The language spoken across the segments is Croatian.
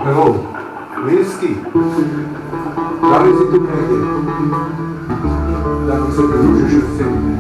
Evo, Mirski, da li si tu negdje? Da mi se pridružiš u sceni.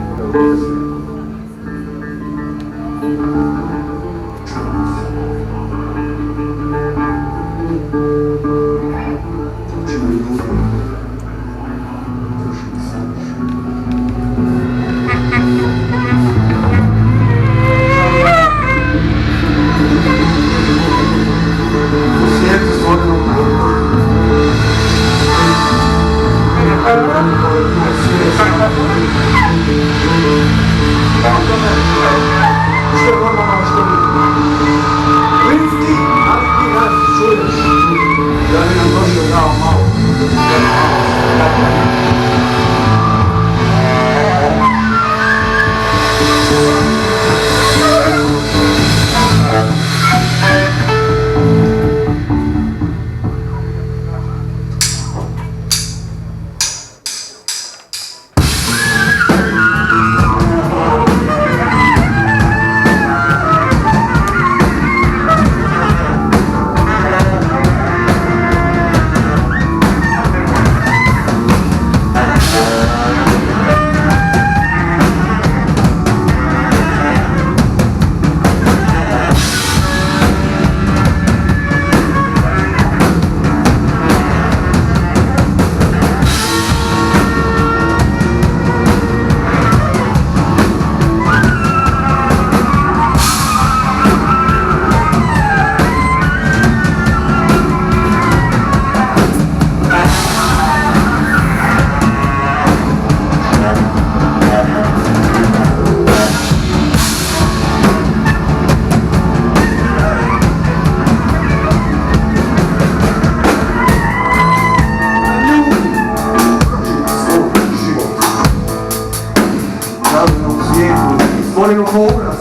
Stvoreno obraz,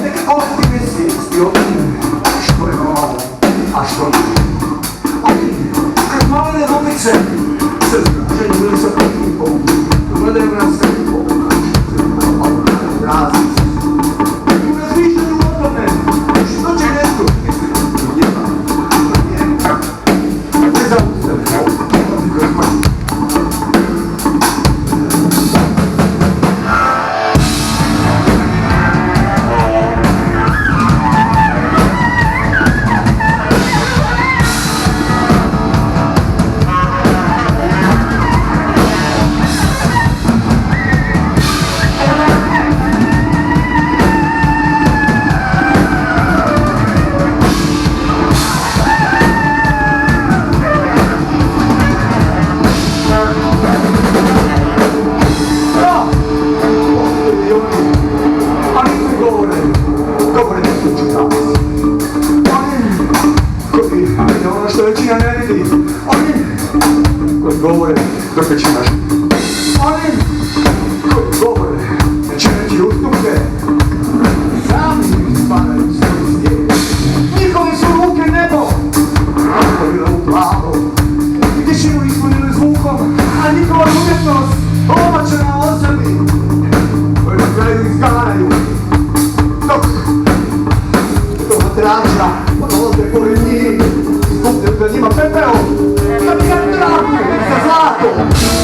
neke pozitivne svijesti o tome što je novo, a što nije. Oni, kad malene dobice, se zgraženi ili sa potnikom, gledaju na srpo, razlici. U razmišljanju o tome, što će netko njima, ne zaustavljaju, kroz mrtvu. Govore dok većina živi. Oni koji govore da će reći ustupke, sami spadaju svoji stijeli. Njihove su ruke nebo, otvorile u plavo. Tišinu ispunili zvukom, a njihova umjetnost omačena ozemi, koji na kraju izganjaju. Dok matrača odlaze pored njih, skupne pred njima pepeo, da bi ga tragu za zlato.